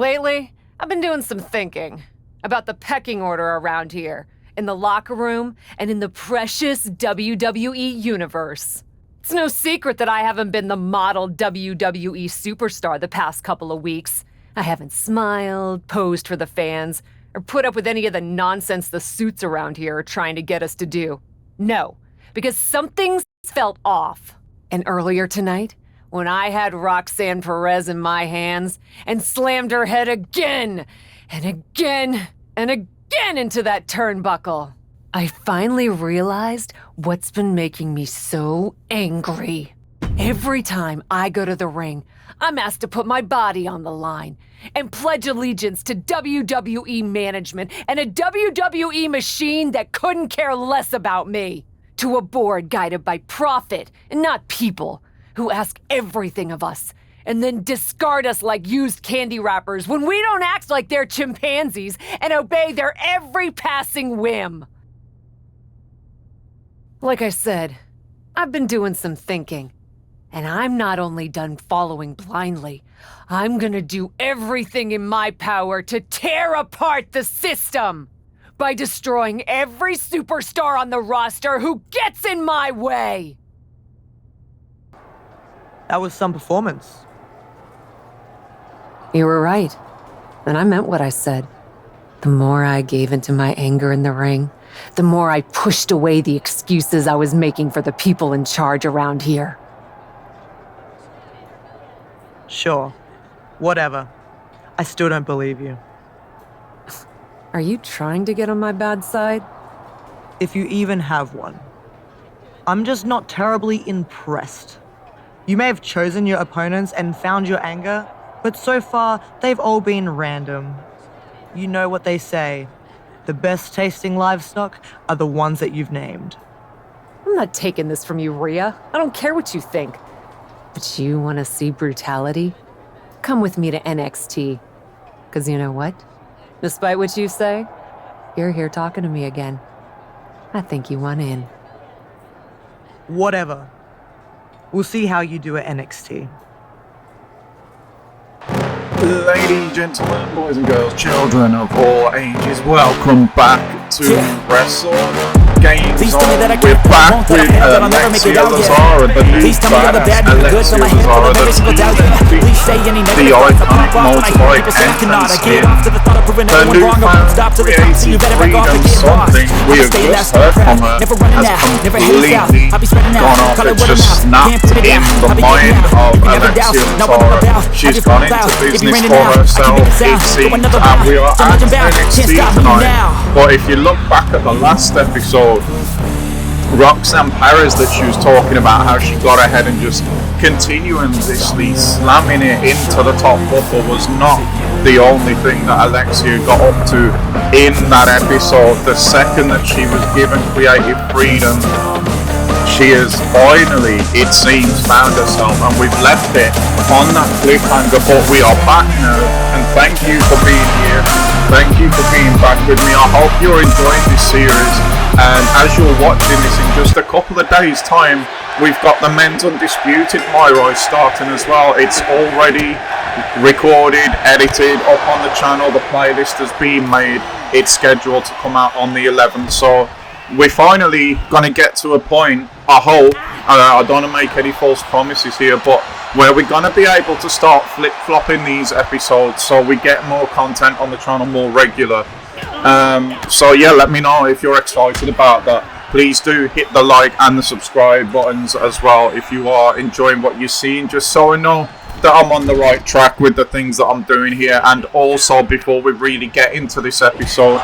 Lately, I've been doing some thinking about the pecking order around here, in the locker room, and in the precious WWE universe. It's no secret that I haven't been the model WWE superstar the past couple of weeks. I haven't smiled, posed for the fans, or put up with any of the nonsense the suits around here are trying to get us to do. No, because something's felt off. And earlier tonight, when I had Roxanne Perez in my hands and slammed her head again and again and again into that turnbuckle, I finally realized what's been making me so angry. Every time I go to the ring, I'm asked to put my body on the line and pledge allegiance to WWE management and a WWE machine that couldn't care less about me. To a board guided by profit and not people, who ask everything of us and then discard us like used candy wrappers when we don't act like they're chimpanzees and obey their every passing whim. Like I said, I've been doing some thinking. And I'm not only done following blindly, I'm gonna do everything in my power to tear apart the system by destroying every superstar on the roster who gets in my way. That was some performance. You were right. And I meant what I said. The more I gave into my anger in the ring, the more I pushed away the excuses I was making for the people in charge around here. Sure. Whatever. I still don't believe you. Are you trying to get on my bad side? If you even have one. I'm just not terribly impressed. You may have chosen your opponents and found your anger, but so far, they've all been random. You know what they say. The best tasting livestock are the ones that you've named. I'm not taking this from you, Rhea. I don't care what you think. But you want to see brutality? Come with me to NXT. Because you know what? Despite what you say, you're here talking to me again. I think you want in. Whatever. We'll see how you do at NXT. Ladies, gentlemen, boys and girls, children of all ages, welcome back to Wrestle Games On. We're back with ALEXIA, LAZZARA, the new badass ALEXIA, LAZZARA, the iconic motorbike entrance skin, the newfound creative freedom, something we have just heard from her has completely gone off. It just snapped in the mind of ALEXIA, LAZZARA. She's gone into business for herself, it seems, and we are at NXT tonight. But if you look back at the last episode, Roxanne Perez, that she was talking about how she got ahead and just continuously slamming it into the top buffer was not the only thing that ALEXIA got up to in that episode. The second that she was given creative freedom, she has finally, it seems, found herself, and we've left it on that cliffhanger, but we are back now, and thank you for being here. Thank you for being back with me. I hope you're enjoying this series, and as you're watching this in just a couple of days' time, we've got the Men's Undisputed Myrise starting as well. It's already recorded, edited, up on the channel. The playlist has been made. It's scheduled to come out on the 11th, so we're finally going to get to a point, I hope, I don't want to make any false promises here, but where we're going to be able to start flip-flopping these episodes so we get more content on the channel more regular. So yeah, let me know if you're excited about that. Please do hit the like and the subscribe buttons as well if you are enjoying what you're seeing, just so I know that I'm on the right track with the things that I'm doing here. And also, before we really get into this episode,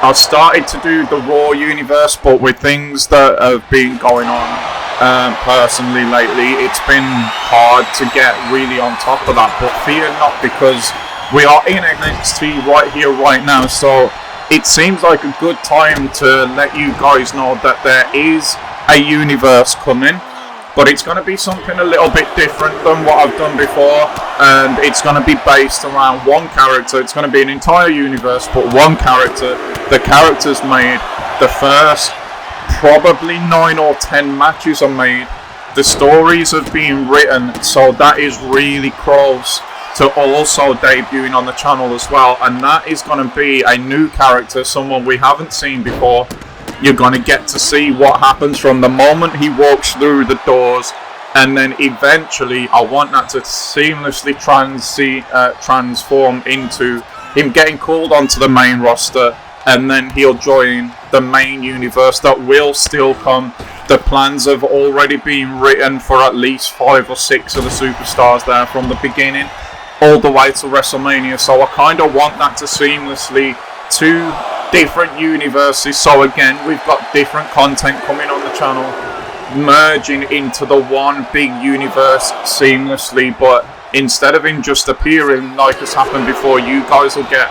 I've started to do the Raw universe, but with things that have been going on personally lately, it's been hard to get really on top of that. But fear not, because we are in NXT right here, right now. So it seems like a good time to let you guys know that there is a universe coming. But it's going to be something a little bit different than what I've done before, and it's going to be based around one character. It's going to be an entire universe, but one character. The character's made. The first probably 9 or 10 matches are made. The stories have been written, so that is really close. to also debuting on the channel as well, and that is going to be a new character, someone we haven't seen before. You're going to get to see what happens from the moment he walks through the doors, and then eventually I want that to seamlessly transform into him getting called onto the main roster, and then he'll join the main universe that will still come. The plans have already been written for at least 5 or 6 of the superstars there from the beginning all the way to WrestleMania, so I kind of want that to seamlessly 2 different universes. So again, we've got different content coming on the channel, merging into the one big universe seamlessly, but instead of him just appearing like has happened before, you guys will get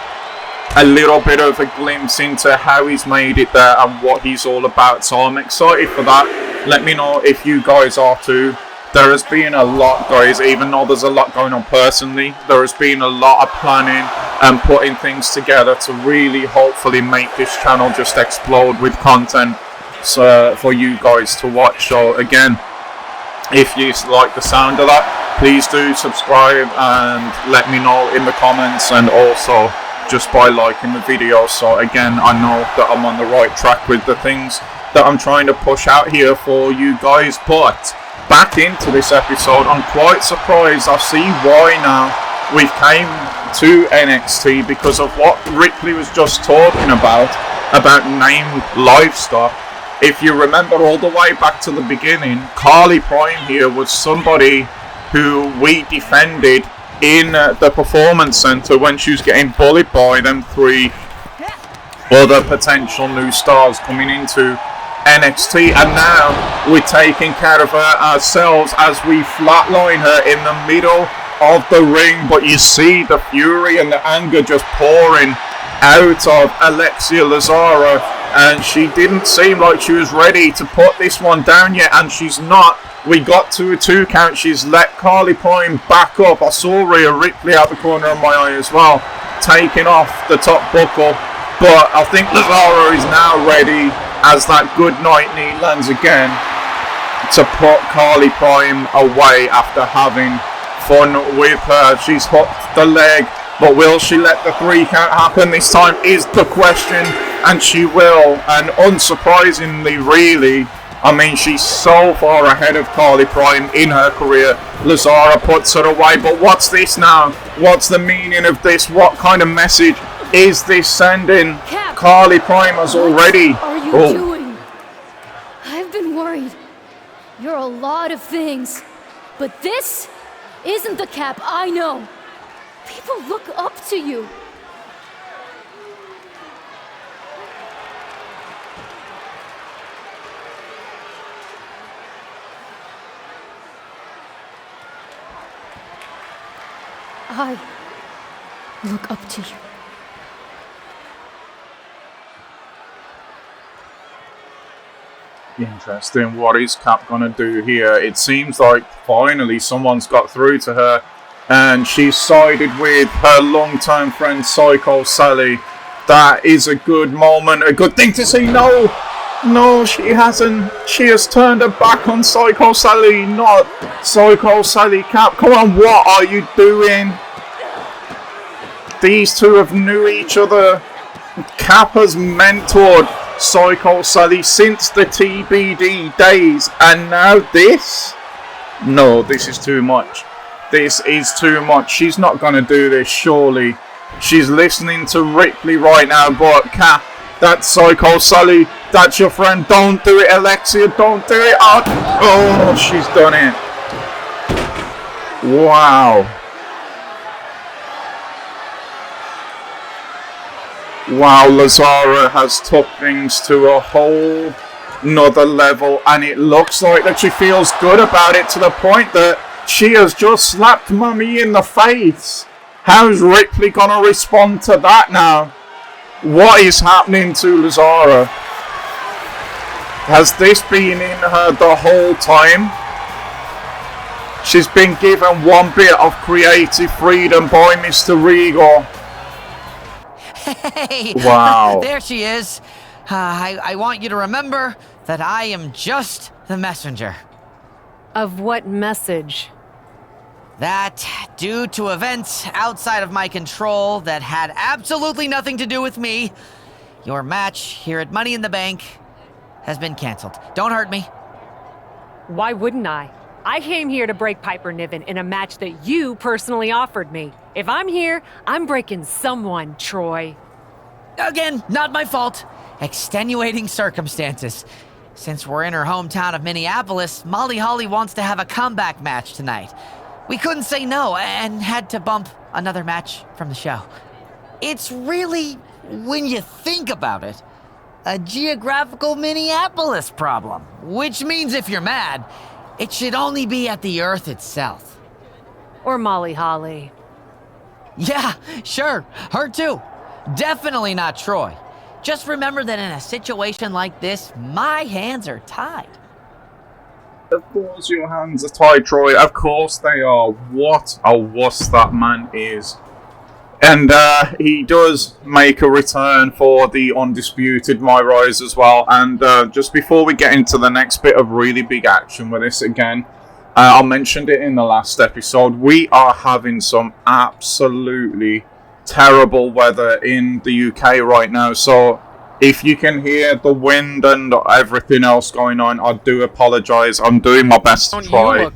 a little bit of a glimpse into how he's made it there and what he's all about. So I'm excited for that. Let me know if you guys are too. There has been a lot, guys, even though there's a lot going on personally, there has been a lot of planning and putting things together to really hopefully make this channel just explode with content for you guys to watch. So again, if you like the sound of that, please do subscribe and let me know in the comments, and also just by liking the video. So again, I know that I'm on the right track with the things that I'm trying to push out here for you guys. But back into this episode, I'm quite surprised. I see why now we've came to NXT, because of what Ripley was just talking about named livestock. If you remember all the way back to the beginning, Carly Prime here was somebody who we defended in the Performance Center when she was getting bullied by them 3 other potential new stars coming into NXT, and now we're taking care of her ourselves as we flatline her in the middle of the ring. But you see the fury and the anger just pouring out of ALEXIA LAZZARA, and she didn't seem like she was ready to put this one down yet, and she's not. We got to a 2 count. She's let Carly Prime back up. I saw Rhea Ripley out the corner of my eye as well, taking off the top buckle. But I think LAZZARA is now ready, as that good night knee lands again, to put Carly Prime away after having fun with her. She's hooked the leg, but will she let the 3 count happen this time is the question, and she will. And unsurprisingly, really, I mean, she's so far ahead of Carly Prime in her career. LAZZARA puts her away, but what's this now? What's the meaning of this? What kind of message is this sending? Cap, Carly Prime has already... What are you doing? I've been worried. You're a lot of things. But this isn't the Cap I know. People look up to you. I look up to you. Interesting. What is Cap gonna do here? It seems like finally someone's got through to her, and she's sided with her long-time friend Psycho Sally. That is a good moment, a good thing to see. No, she hasn't. She has turned her back on Psycho Sally, not Psycho Sally. Cap, come on, what are you doing? These two have knew each other. Cap has mentored Psycho Sally since the TBD days, and now this? No, this is too much. This is too much. She's not going to do this, surely. She's listening to Ripley right now, but Cap, that's Psycho Sally. That's your friend. Don't do it, Alexia. Don't do it. Oh, she's done it. Wow. Wow, LAZZARA has took things to a whole nother level, and it looks like that she feels good about it, to the point that she has just slapped Mummy in the face. How's Ripley gonna respond to that now? What is happening to LAZZARA? Has this been in her the whole time? She's been given one bit of creative freedom by Mr. Regal. Hey! Wow. There she is. I want you to remember that I am just the messenger. Of what message? That, due to events outside of my control that had absolutely nothing to do with me, your match here at Money in the Bank has been canceled. Don't hurt me. Why wouldn't I? I came here to break Piper Niven in a match that you personally offered me. If I'm here, I'm breaking someone, Troy. Again, not my fault. Extenuating circumstances. Since we're in her hometown of Minneapolis, Molly Holly wants to have a comeback match tonight. We couldn't say no and had to bump another match from the show. It's really, when you think about it, a geographical Minneapolis problem. Which means if you're mad, it should only be at the Earth itself. Or Molly Holly. Yeah, sure, her too. Definitely not Troy. Just remember that in a situation like this, my hands are tied. Of course your hands are tied, Troy. Of course they are. What a wuss that man is. And he does make a return for the undisputed Myrise as well. And just before we get into the next bit of really big action with this again, I mentioned it in the last episode, we are having some absolutely terrible weather in the UK right now. So if you can hear the wind and everything else going on, I do apologise. I'm doing my best to try and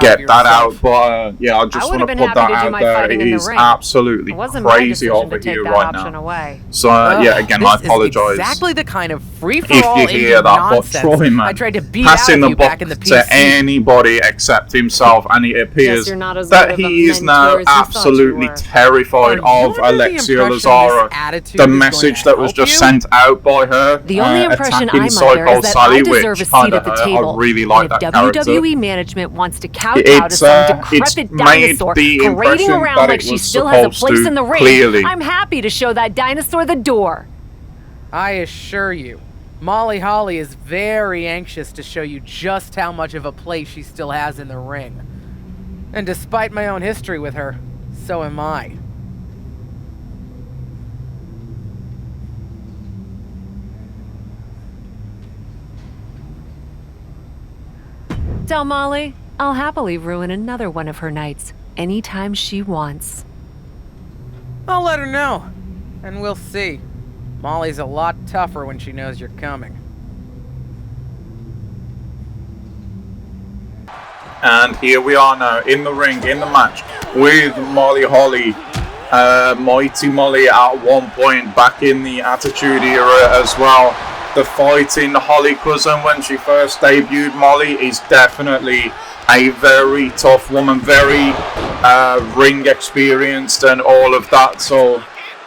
get that out. But yeah, I just want to put that out there. It is absolutely crazy over here right now. So yeah, again, I apologise. Exactly the kind of free-for-all if you hear that, but Troy, man, I tried to beat passing out the you back in buck the to PC. anybody except himself, and it appears that he is now absolutely terrified of Alexia Lazzara. The message that was just sent out by her, the only impression attacking I'm Psycho under is that Sally, I deserve a which seat at the table. I really like that if character. WWE management wants to kowtow to some decrepit dinosaur parading around like she still has a place in the ring, I'm happy to show that dinosaur the door. I assure you, Molly Holly is very anxious to show you just how much of a place she still has in the ring. And despite my own history with her, so am I. Tell Molly I'll happily ruin another one of her nights anytime she wants. I'll let her know, and we'll see. Molly's a lot tougher when she knows you're coming. And here we are now in the ring, in the match with Molly Holly. Mighty Molly at one point back in the Attitude Era as well. The fighting Holly cousin when she first debuted Molly is definitely a very tough woman, very ring experienced and all of that. So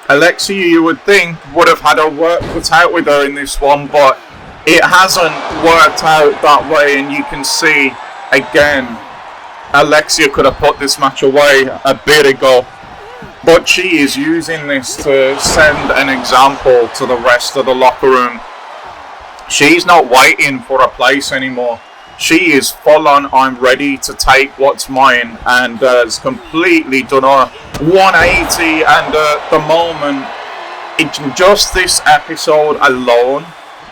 Alexia, you would think, would have had her work cut out with her in this one, but it hasn't worked out that way, and you can see again Alexia could have put this match away a bit ago, but she is using this to send an example to the rest of the locker room. She's not waiting for a place anymore. She is full on, I'm ready to take what's mine, and has completely done a 180. And at the moment, just this episode alone,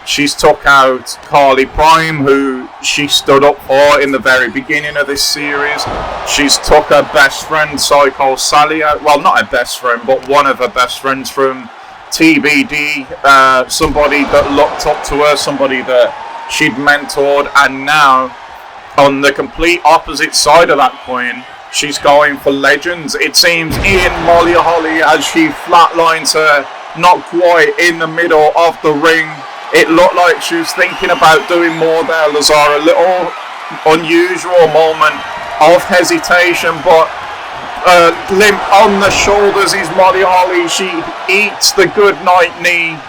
she's took out Carly Prime, who she stood up for in the very beginning of this series. She's took her best friend, Psycho Sally, out. Well, not her best friend, but one of her best friends from TBD, somebody that looked up to her, somebody that she'd mentored, and now on the complete opposite side of that coin, she's going for legends. It seems in Molly Holly as she flatlines her, not quite in the middle of the ring. It looked like she was thinking about doing more there, Lazzara. A little unusual moment of hesitation, but limp on the shoulders is Molly Holly. She eats the good night knee,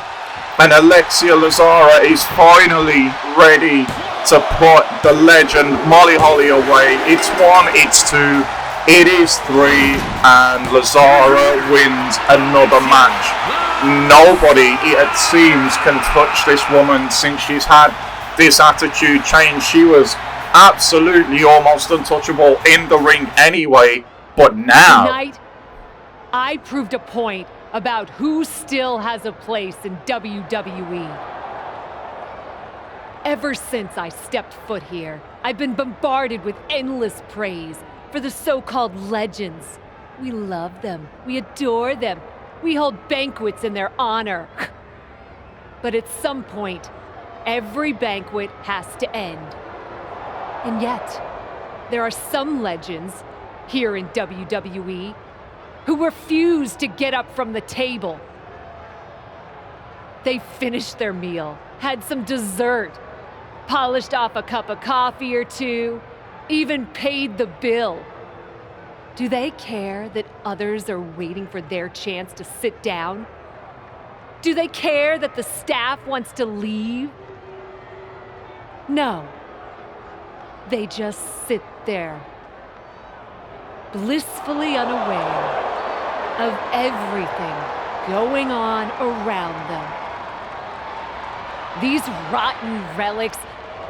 and Alexia Lazzara is finally ready to put the legend Molly Holly away. It's 1, it's 2, it is 3, and Lazzara wins another match. Nobody, it seems, can touch this woman since she's had this attitude change. She was absolutely almost untouchable in the ring anyway. But now, tonight, I proved a point about who still has a place in WWE. Ever since I stepped foot here, I've been bombarded with endless praise, for the so-called legends. We love them. We adore them. We hold banquets in their honor. But at some point, every banquet has to end. And yet, there are some legends here in WWE who refuse to get up from the table. They finished their meal, had some dessert, polished off a cup of coffee or two, even paid the bill. Do they care that others are waiting for their chance to sit down? Do they care that the staff wants to leave? No. They just sit there, blissfully unaware of everything going on around them. These rotten relics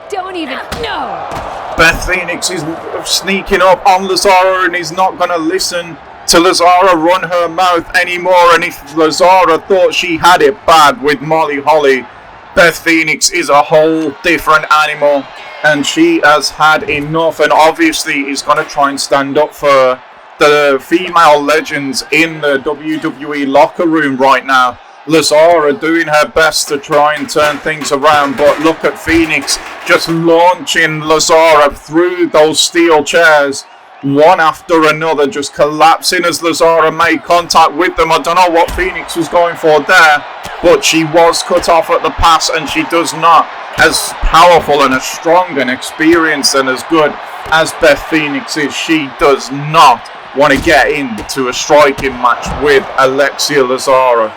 don't even know! Beth Phoenix is sneaking up on LAZZARA and is not going to listen to LAZZARA run her mouth anymore. And if LAZZARA thought she had it bad with Molly Holly, Beth Phoenix is a whole different animal. And she has had enough, and obviously is going to try and stand up for the female legends in the WWE locker room right now. LAZZARA doing her best to try and turn things around, but look at Phoenix just launching LAZZARA through those steel chairs, one after another, just collapsing as LAZZARA made contact with them. I don't know what Phoenix was going for there, but she was cut off at the pass, and she does not. As powerful and as strong and experienced and as good as Beth Phoenix is, she does not want to get into a striking match with ALEXIA LAZZARA.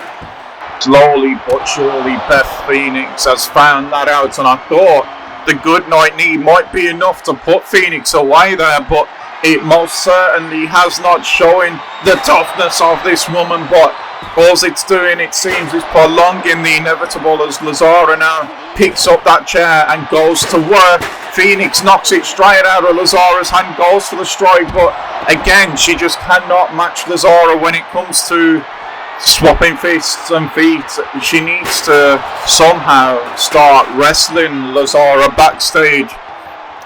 Slowly but surely, Beth Phoenix has found that out, and I thought the good night knee might be enough to put Phoenix away there, but it most certainly has not showing the toughness of this woman. But all it's doing, it seems, is prolonging the inevitable as LAZZARA now picks up that chair and goes to work. Phoenix knocks it straight out of LAZZARA's hand, goes for the strike, but again, she just cannot match LAZZARA when it comes to swapping fists and feet. She needs to somehow start wrestling LAZZARA backstage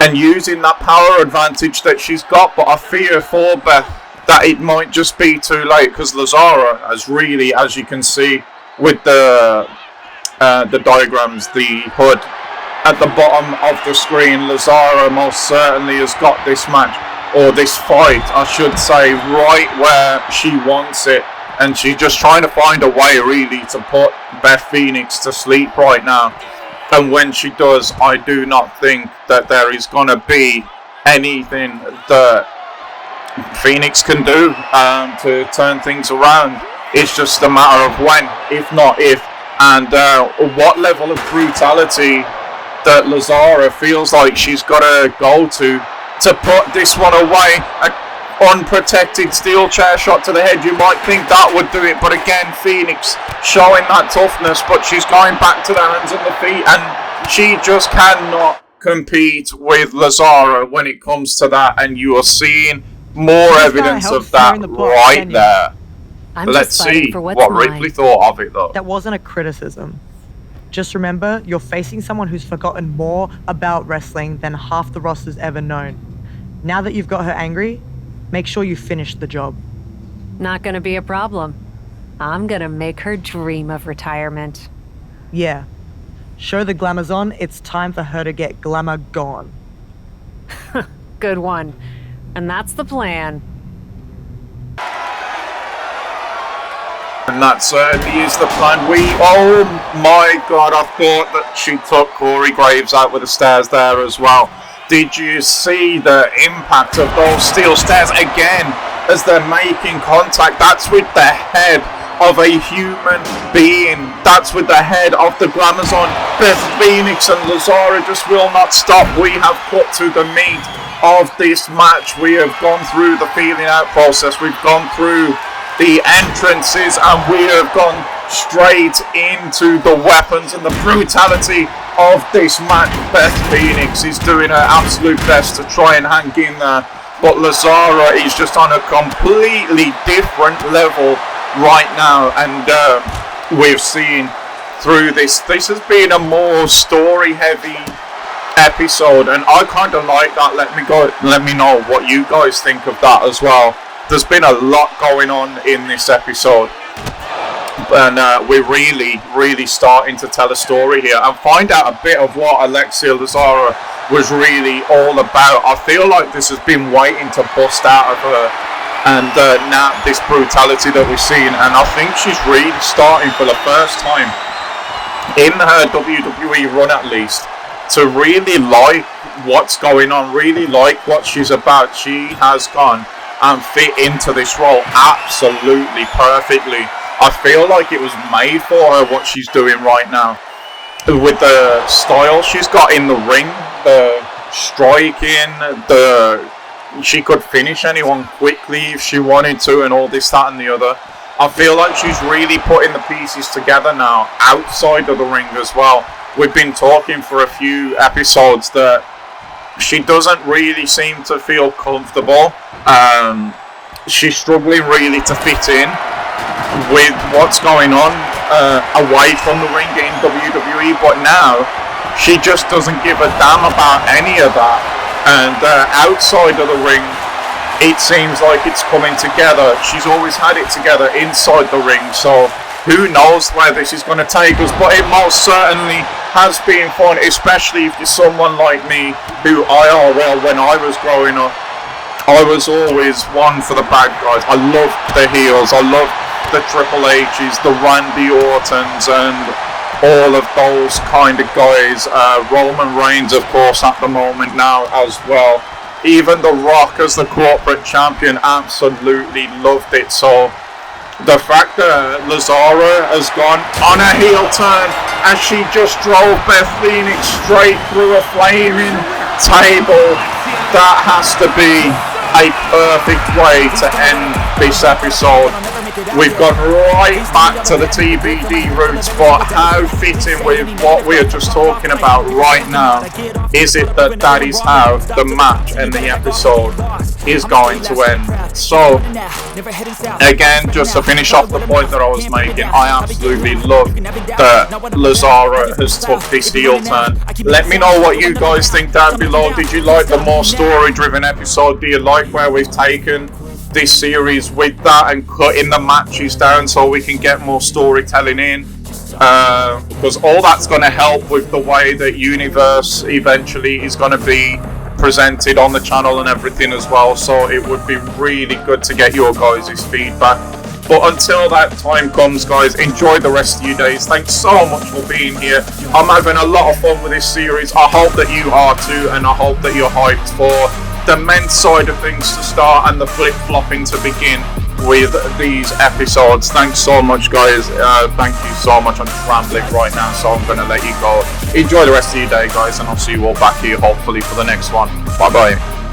and using that power advantage that she's got, but I fear for Beth that it might just be too late, because LAZZARA has really, as you can see with the diagrams, the HUD at the bottom of the screen, LAZZARA most certainly has got this match, or this fight I should say, right where she wants it, and she's just trying to find a way really to put Beth Phoenix to sleep right now. And when she does, I do not think that there is going to be anything that Phoenix can do to turn things around. It's just a matter of when, if not if, and what level of brutality that LAZZARA feels like she's got to go to put this one away. An unprotected steel chair shot to the head, you might think that would do it, but again, Phoenix showing that toughness, but she's going back to the hands and the feet, and she just cannot compete with LAZZARA when it comes to that, and you are seeing more evidence of that right there. Let's see what Ripley thought of it, though. That wasn't a criticism. Just remember, you're facing someone who's forgotten more about wrestling than half the roster's ever known. Now that you've got her angry, make sure you finish the job. Not gonna be a problem. I'm gonna make her dream of retirement. Yeah. Show the glamour's on, it's time for her to get glamour gone. Good one. And that's the plan. And that certainly is the plan. Oh my god, I thought that she took Corey Graves out with the stairs there as well. Did you see the impact of those steel stairs again as they're making contact? That's with the head of a human being. That's with the head of the Glamazon. Beth Phoenix and LAZZARA just will not stop. We have cut to the meat of this match. We have gone through the feeling out process. We've gone through the entrances, and we have gone straight into the weapons and the brutality of this match. Beth Phoenix is doing her absolute best to try and hang in there, but LAZZARA is just on a completely different level right now, and we've seen through this has been a more story heavy episode, and I kind of like that. Let me know what you guys think of that as well. There's been a lot going on in this episode, and we're really starting to tell a story here and find out a bit of what ALEXIA LAZZARA was really all about. I feel like this has been waiting to bust out of her, and now this brutality that we've seen, and I think she's really starting for the first time in her WWE run at least to really like what's going on, really like what she's about. She has gone and fit into this role absolutely perfectly. I feel like it was made for her, what she's doing right now, with the style she's got in the ring, the striking, she could finish anyone quickly if she wanted to, and all this, that and the other. I feel like she's really putting the pieces together now outside of the ring as well. We've been talking for a few episodes that she doesn't really seem to feel comfortable. She's struggling really to fit in with what's going on away from the ring in WWE, but now she just doesn't give a damn about any of that. And outside of the ring, it seems like it's coming together. She's always had it together inside the ring, so who knows where this is going to take us, but it most certainly has been fun, especially if you're someone like me, who IRL, when I was growing up, I was always one for the bad guys. I loved the heels, I loved the Triple H's, the Randy Ortons, and all of those kind of guys. Roman Reigns, of course, at the moment now as well. Even The Rock as the corporate champion, absolutely loved it. So the fact that LAZZARA has gone on a heel turn as she just drove Beth Phoenix straight through a flaming table, that has to be a perfect way to end this episode. We've gone right back to the TBD roots, but how fitting with what we're just talking about right now is it that that is how the match and the episode is going to end. So, again, just to finish off the point that I was making, I absolutely love that LAZZARA has took this heel turn. Let me know what you guys think down below. Did you like the more story-driven episode? Do you like where we've taken this series with that and cutting the matches down so we can get more storytelling in? Because all that's going to help with the way that Universe eventually is going to be presented on the channel and everything as well, so it would be really good to get your guys' feedback. But until that time comes, guys, enjoy the rest of your days. Thanks so much for being here. I'm having a lot of fun with this series. I hope that you are too, and I hope that you're hyped for the men's side of things to start and the flip-flopping to begin with these episodes. Thanks so much, guys. Thank you so much. I'm just rambling right now, so I'm going to let you go. Enjoy the rest of your day, guys, and I'll see you all back here hopefully for the next one. Bye-bye.